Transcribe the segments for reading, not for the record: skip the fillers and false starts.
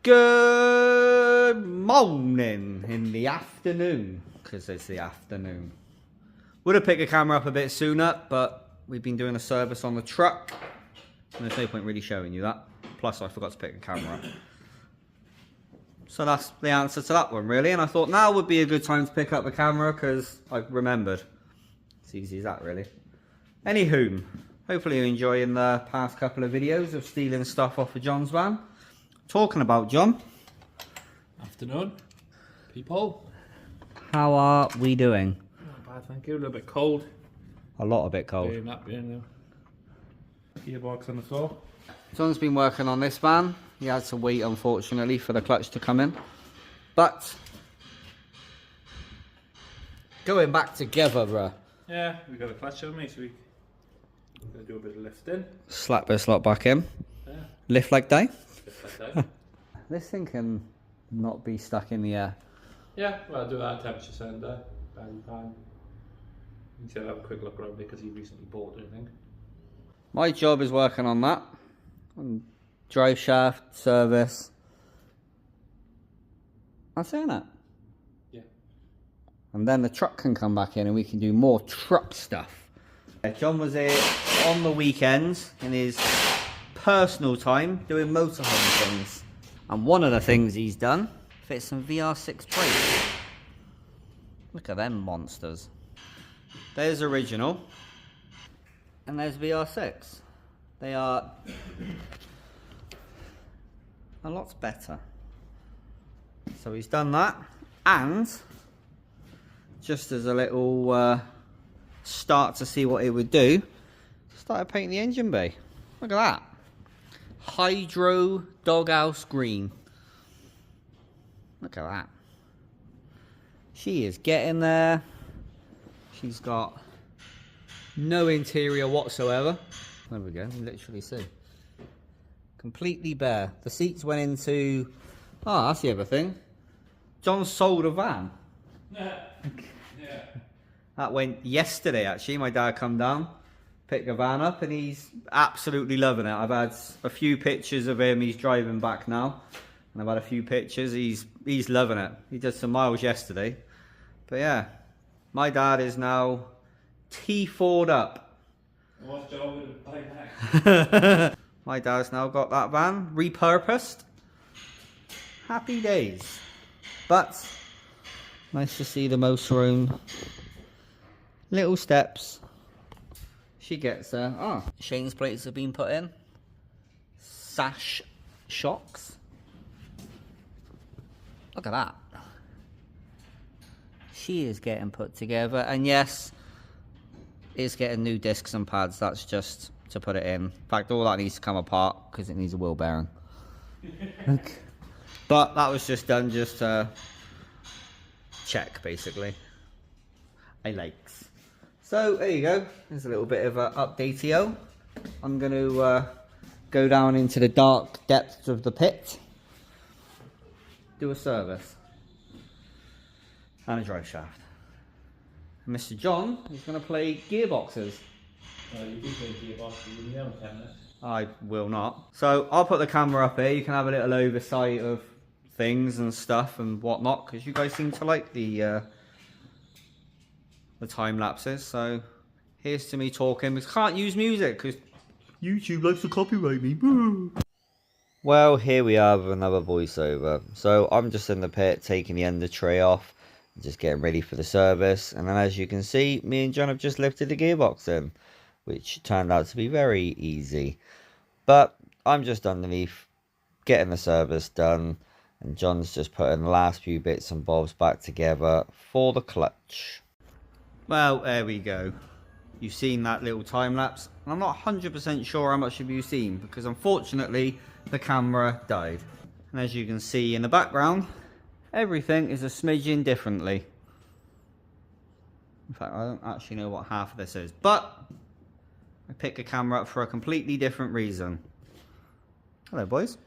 Good morning in the afternoon, because it's the afternoon. Would have picked the camera up a bit sooner, but we've been doing a service on the truck, and there's no point really showing you that. Plus, I forgot to pick the camera up. So that's the answer to that one, really. And I thought now would be a good time to pick up the camera, because I remembered. It's easy as that, really. Anywho, hopefully you're enjoying the past couple of videos of stealing stuff off of John's van. Talking about John. Afternoon, people. How are we doing? Not bad, thank you. A little bit cold. A lot a bit cold. Gearbox on the floor. John's been working on this van. He had to wait, unfortunately, for the clutch to come in. But going back together, bruh. Yeah, we got a clutch on me, so we're gonna do a bit of lifting. Slap this lot back in. Yeah. Lift like day. Lift like that. This thing can not be stuck in the air. Yeah, well, I'll do that temperature sender. Bang, bang. You can have a quick look around because he recently bought it, I think. My job is working on that. On drive shaft, service. I'm saying that. Yeah. And then the truck can come back in and we can do more truck stuff. John was here on the weekends in his personal time doing motorhome things. And one of the things he's done, fits some VR6 brakes. Look at them monsters. There's original. And there's VR6. They are a lot better. So he's done that. And just as a little start to see what it would do, started painting the engine bay. Look at that. Hydro doghouse green. Look at that. She is getting there. She's got no interior whatsoever. There we go, you literally see. Completely bare. The seats went into... Oh, that's the other thing. John sold a van. Yeah. That went yesterday, actually. My dad come down, picked the van up, and he's absolutely loving it. I've had a few pictures of him. He's driving back now. And I've had a few pictures. He's loving it. He did some miles yesterday. But yeah, my dad is now T4'd up. What's John with the bike? My dad's now got that van repurposed. Happy days. But nice to see the motorhome. Little steps. She gets there. Oh, Shane's plates have been put in. Sash shocks. Look at that. She is getting put together. And yes, it's getting new discs and pads. That's just to put it in. In fact, all that needs to come apart because it needs a wheel bearing. Okay. But that was just done just to check, basically. I likes. So there you go. There's a little bit of an update-o. I'm going to go down into the dark depths of the pit. Do a service. And a drive shaft. And Mr. John is going to play gearboxes. You do play gearbox, you don't have it. I will not. So I'll put the camera up here. You can have a little oversight of things and stuff and whatnot, because you guys seem to like the time lapses. So here's to me talking. We can't use music because YouTube likes to copyright me. Well, here we are with another voiceover. So I'm just in the pit taking the under tray off, just getting ready for the service. And then as you can see, me and John have just lifted the gearbox in, which turned out to be very easy. But I'm just underneath getting the service done, and John's just putting the last few bits and bobs back together for the clutch. Well, there we go. You've seen that little time lapse. I'm not 100% sure how much have you seen, because unfortunately the camera died. And as you can see in the background, everything is a smidgen differently. In fact, I don't actually know what half of this is, but I picked a camera up for a completely different reason. Hello, boys.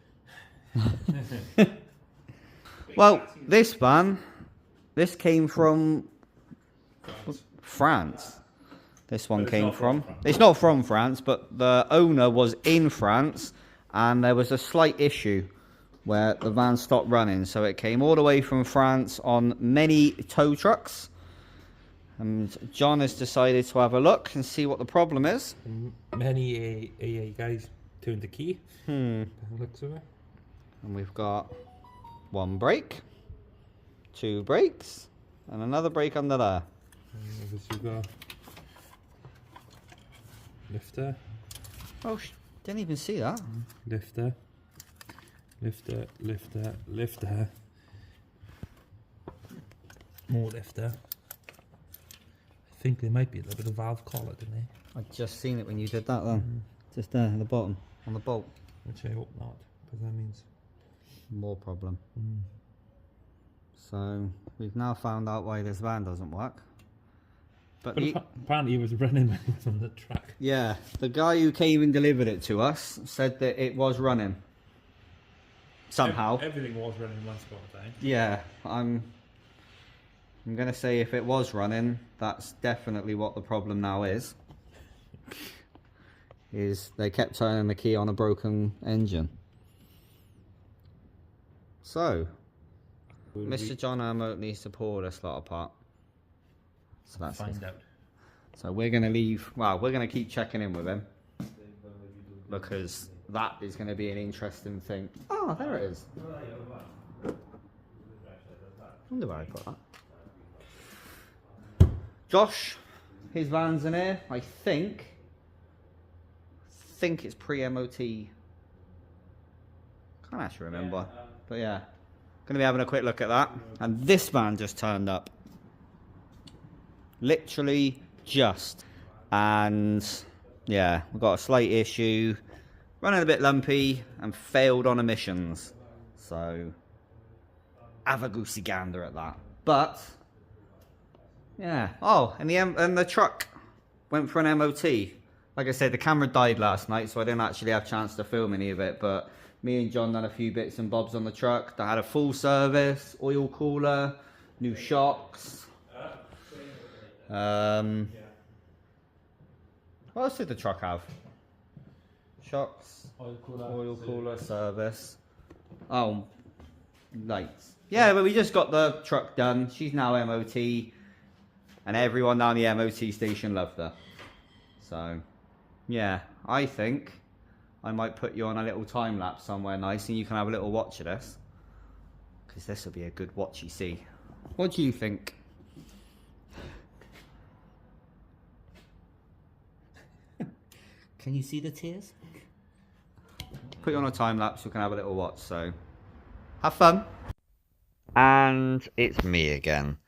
Well, this van, this came from France. This one came from. It's not from France, but the owner was in France, and there was a slight issue where the van stopped running. So it came all the way from France on many tow trucks. And John has decided to have a look and see what the problem is. Many AA guys turned the key. By the looks of it. And we've got one brake, two brakes, and another brake under there. And obviously we've got lifter. Oh, didn't even see that. Lifter. Lifter, lifter, lifter. More lifter. I think there might be a little bit of valve collar, didn't they? I just seen it when you did that then. Just there at the bottom, on the bolt. Which I hope not, because that means more problem. So we've now found out why this van doesn't work. But apparently it was running when it was on the track. Yeah, the guy who came and delivered it to us said that it was running. Somehow. Everything was running once upon a time. Yeah, I'm gonna say if it was running, that's definitely what the problem now is. Is they kept turning the key on a broken engine. So, Mr. John Armote needs to pull this lot apart. So that's Find out. So we're gonna leave. Well, we're gonna keep checking in with him because that is gonna be an interesting thing. Oh, there it is. I wonder where I put that. Josh, his van's in here. I think it's pre-MOT. Can't actually remember, but yeah, gonna be having a quick look at that. And this van just turned up. Literally just. And yeah, we've got a slight issue, running a bit lumpy and failed on emissions, so have a goosey gander at that. But yeah, oh, and the truck went for an MOT. Like I said, the camera died last night, so I didn't actually have a chance to film any of it, but me and John done a few bits and bobs on the truck. They had a full service, oil cooler, new shocks. What else did the truck have? Shocks, oil cooler, service. Oh, lights. Yeah, but we just got the truck done. She's now MOT, and everyone down the MOT station loved her. So, yeah, I think I might put you on a little time lapse somewhere nice, and you can have a little watch of this, because this will be a good watchy see. What do you think? Can you see the tears? Put you on a time lapse, you can have a little watch, so have fun. And it's me again.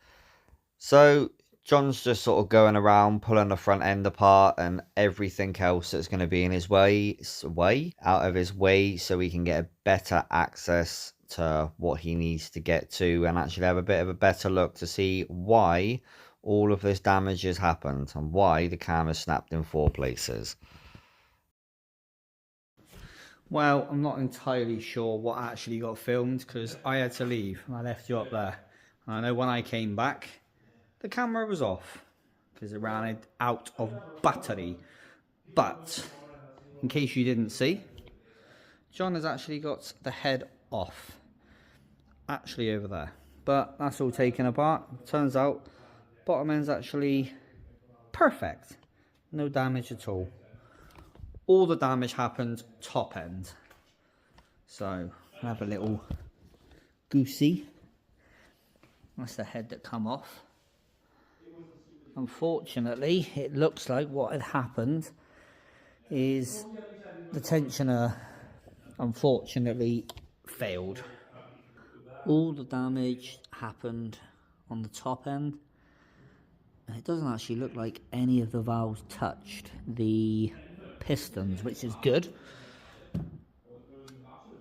So John's just sort of going around pulling the front end apart and everything else that's going to be in his out of his way, so he can get a better access to what he needs to get to and actually have a bit of a better look to see why all of this damage has happened and why the camera snapped in 4 places. Well, I'm not entirely sure what actually got filmed because I had to leave and I left you up there. And I know when I came back, the camera was off because it ran out of battery. But, in case you didn't see, John has actually got the head off. Actually over there. But that's all taken apart. Turns out, bottom end's actually perfect. No damage at all. All the damage happened top end. So, I have a little goosey. That's the head that come off. Unfortunately, it looks like what had happened is the tensioner unfortunately failed. All the damage happened on the top end. And it doesn't actually look like any of the valves touched the pistons, which is good,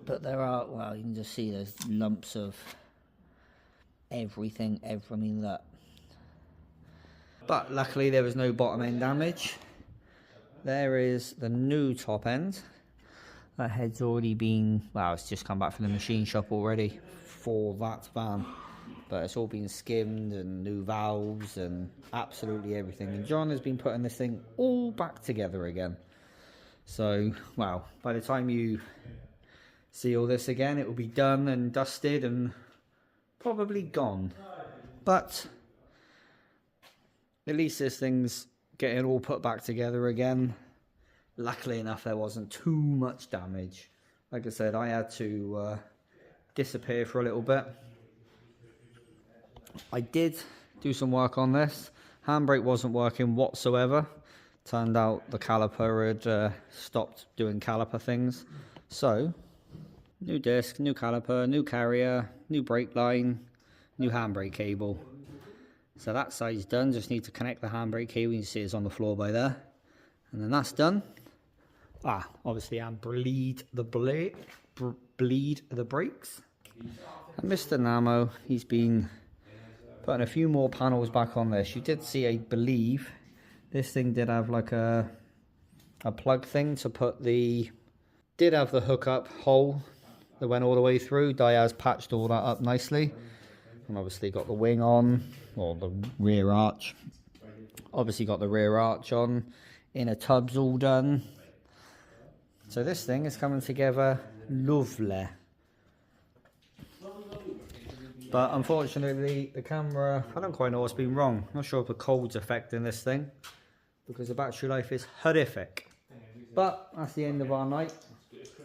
but there are, well, you can just see there's lumps of everything, look. But luckily there was no bottom end damage. There is the new top end. That head's already been, well, it's just come back from the machine shop already for that van, but it's all been skimmed and new valves and absolutely everything, and John has been putting this thing all back together again. So, well, by the time you see all this again. It will be done and dusted and probably gone. But at least this thing's getting all put back together again. Luckily enough, there wasn't too much damage. Like I said, I had to disappear for a little bit. I did do some work on this. Handbrake wasn't working whatsoever. Turned out the caliper had stopped doing caliper things. So, new disc, new caliper, new carrier, new brake line, new handbrake cable. So that side's done. Just need to connect the handbrake cable. You can see it's on the floor by there. And then that's done. Obviously, and bleed the brakes. And Mr. Namo, he's been putting a few more panels back on this. You did see, I believe, this thing did have like a plug thing to put the... Did have the hookup hole that went all the way through. Diaz patched all that up nicely. And obviously got the wing on, or the rear arch. Obviously got the rear arch on. Inner tub's all done. So this thing is coming together lovely. But unfortunately, the camera, I don't quite know what's been wrong. I'm not sure if the cold's affecting this thing, because the battery life is horrific. But that's the end of our night.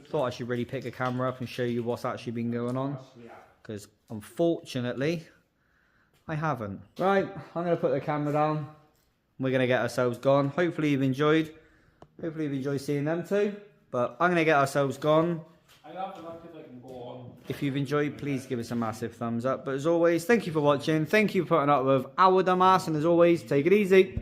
Thought I should really pick a camera up and show you what's actually been going on, because unfortunately, I haven't. Right, I'm going to put the camera down. We're going to get ourselves gone. Hopefully you've enjoyed. Hopefully you've enjoyed seeing them too. But I'm going to get ourselves gone. If you've enjoyed, please give us a massive thumbs up. But as always, thank you for watching. Thank you for putting up with our dumbass. And as always, take it easy.